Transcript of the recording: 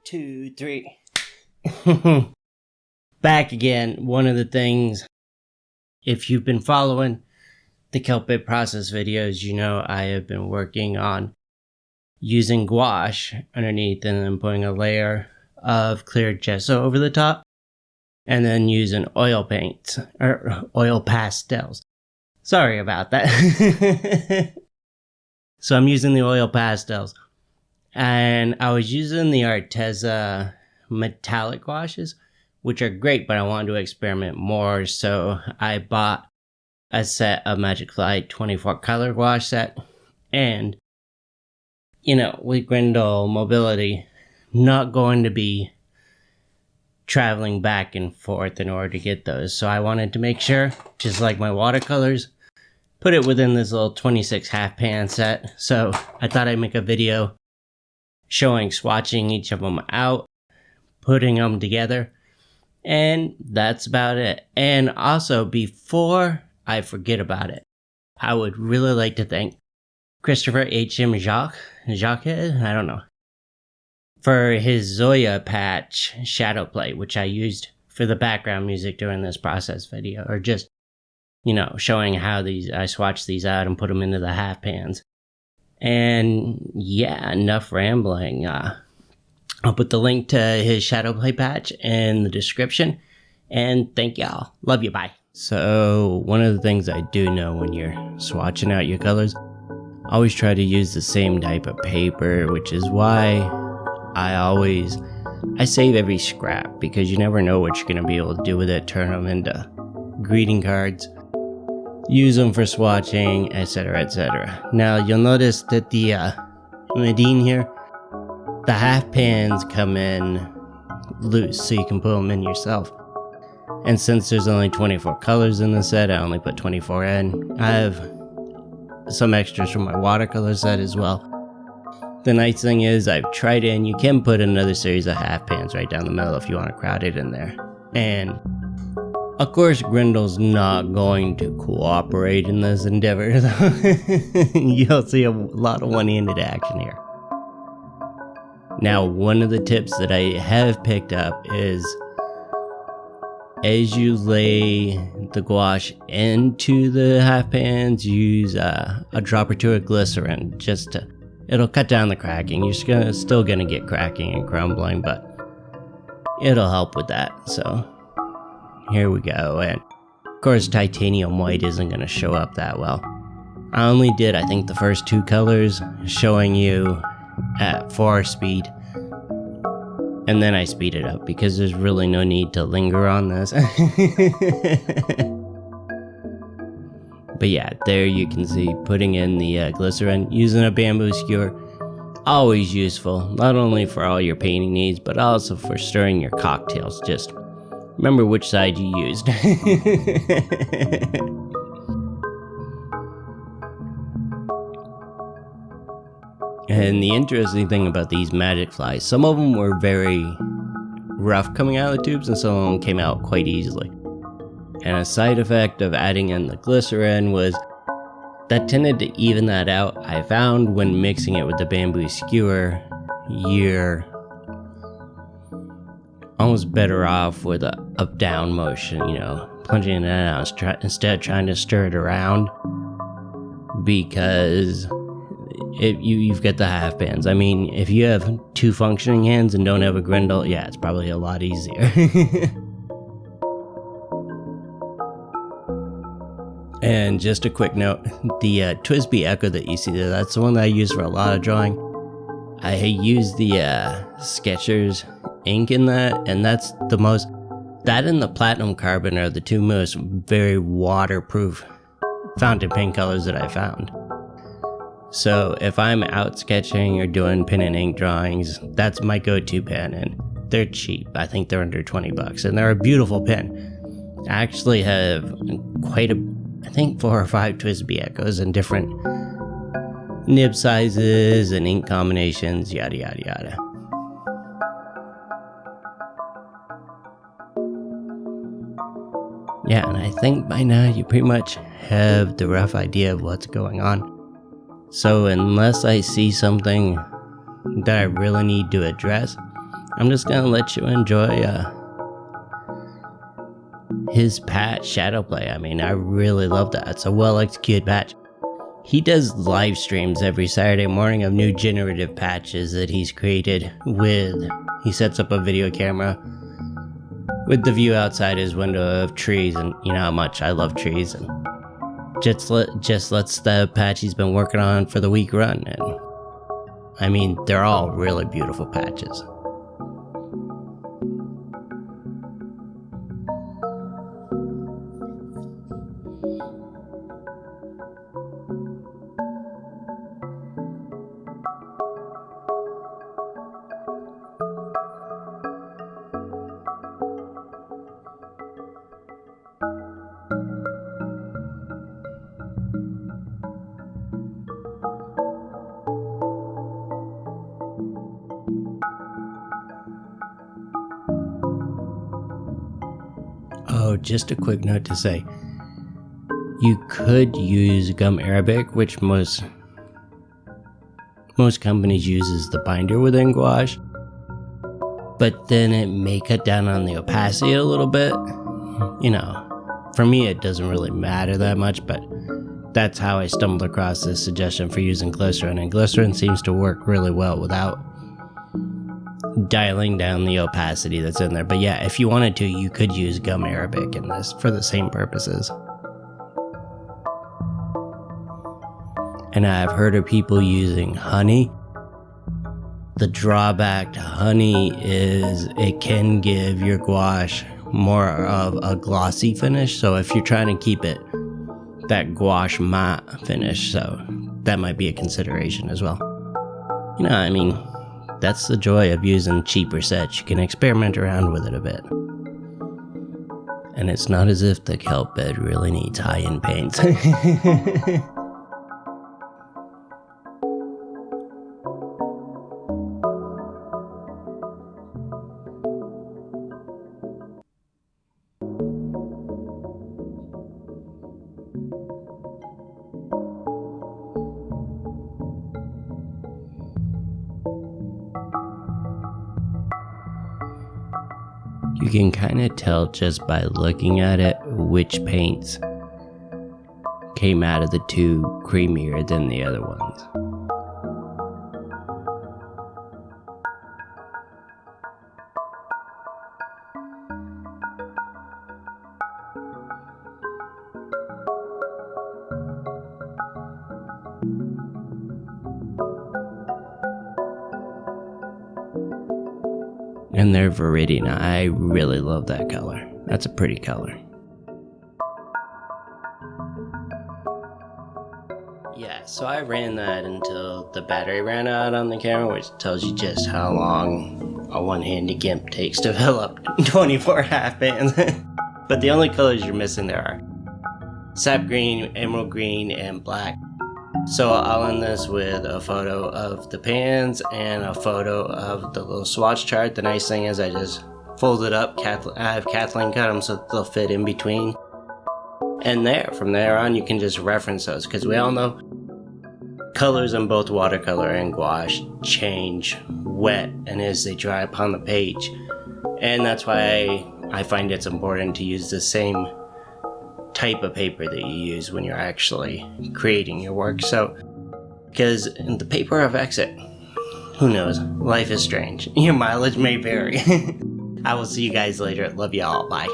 2, 3. Back again. One of the things, if you've been following the Kelp It process videos, you know I have been working on using gouache underneath and then putting a layer of clear gesso over the top, and then using oil paints or oil pastels. Sorry about that. So I'm using the oil pastels, and I was using the Arteza metallic gouaches, which are great, but I wanted to experiment more, so I bought a set of Magic Flight 24 color gouache set. And you know, with Grendel mobility, not going to be traveling back and forth in order to get those, so I wanted to make sure, just like my watercolors, put it within this little 26 half pan set. So I thought I'd make a video showing swatching each of them out, putting them together, and that's about it. And also, before I forget about it, I would really like to thank Christopher H.M. Jacques, I don't know, for his Zoya patch shadow play, which I used for the background music during this process video, or just, you know, showing how I swatched these out and put them into the half pans. And yeah, enough rambling. I'll put the link to his shadow play patch in the description. And thank y'all. Love you. Bye. So one of the things I do know when you're swatching out your colors, always try to use the same type of paper, which is why I save every scrap, because you never know what you're going to be able to do with it. Turn them into greeting cards, use them for swatching, etc., etc. Now you'll notice that the Nadine here, the half pans come in loose, so you can put them in yourself. And since there's only 24 colors in the set, I only put 24 in. I have some extras from my watercolor set as well. The nice thing is, I've tried it, and you can put another series of half pans right down the middle if you want to crowd it in there. And of course, Grendel's not going to cooperate in this endeavor. You'll see a lot of one-handed action here. Now, one of the tips that I have picked up is, as you lay the gouache into the half pans, use a drop or two of glycerin. It'll cut down the cracking. You're still gonna get cracking and crumbling, but it'll help with that. So here we go. And of course, titanium white isn't gonna show up that well. I only did, I think, the first 2 colors, showing you at 4 speed, and then I speed it up because there's really no need to linger on this. But yeah, there you can see putting in the glycerin, using a bamboo skewer, always useful, not only for all your painting needs, but also for stirring your cocktails. Just remember which side you used. And the interesting thing about these magic flies, some of them were very rough coming out of the tubes, and some of them came out quite easily. And a side effect of adding in the glycerin was that tended to even that out. I found when mixing it with the bamboo skewer, you're almost better off with a up-down motion, you know, plunging it out instead of trying to stir it around, because you've got the half pans. I mean, if you have 2 functioning hands and don't have a Grendel, yeah, it's probably a lot easier. And just a quick note, the TWSBI Echo that you see there, that's the one that I use for a lot of drawing. I use the Skechers ink in that, and that's the most, that and the Platinum Carbon are the 2 most very waterproof fountain pen colors that I found. So if I'm out sketching or doing pen and ink drawings, that's my go-to pen, and they're cheap. I think they're under 20 bucks, and they're a beautiful pen. I actually have I think 4 or 5 TWSBI Echoes in different nib sizes and ink combinations, yada yada yada. Yeah, and I think by now you pretty much have the rough idea of what's going on. So unless I see something that I really need to address, I'm just gonna let you enjoy his patch, Shadowplay. I mean, I really love that. It's a well-executed patch. He does live streams every Saturday morning of new generative patches that he's created with... He sets up a video camera with the view outside his window of trees, and you know how much I love trees, and just lets the patch he's been working on for the week run. And I mean, they're all really beautiful patches. Oh, just a quick note to say, you could use gum arabic, which most companies use as the binder within gouache, but then it may cut down on the opacity a little bit. You know, for me it doesn't really matter that much, but that's how I stumbled across this suggestion for using glycerin, and glycerin seems to work really well without dialing down the opacity that's in there. But yeah, if you wanted to, you could use gum arabic in this for the same purposes. And I've heard of people using honey. The drawback to honey is it can give your gouache more of a glossy finish, so if you're trying to keep it that gouache matte finish, so that might be a consideration as well. You know, I mean, that's the joy of using cheaper sets. You can experiment around with it a bit. And it's not as if the kelp bed really needs high-end paints. You can kind of tell just by looking at it which paints came out of the tube creamier than the other ones. And their Viridian, I really love that color. That's a pretty color. Yeah, so I ran that until the battery ran out on the camera, which tells you just how long a one-handed GIMP takes to fill up 24 half bands. But the only colors you're missing there are sap green, emerald green, and black. So I'll end this with a photo of the pans and a photo of the little swatch chart. The nice thing is I just fold it up. I have Kathleen cut them so they'll fit in between. And from there on, you can just reference those, because we all know colors in both watercolor and gouache change wet and as they dry upon the page. And that's why I find it's important to use the same type of paper that you use when you're actually creating your work. So, because the paper affects it. Who knows? Life is strange. Your mileage may vary. I will see you guys later. Love you all. Bye.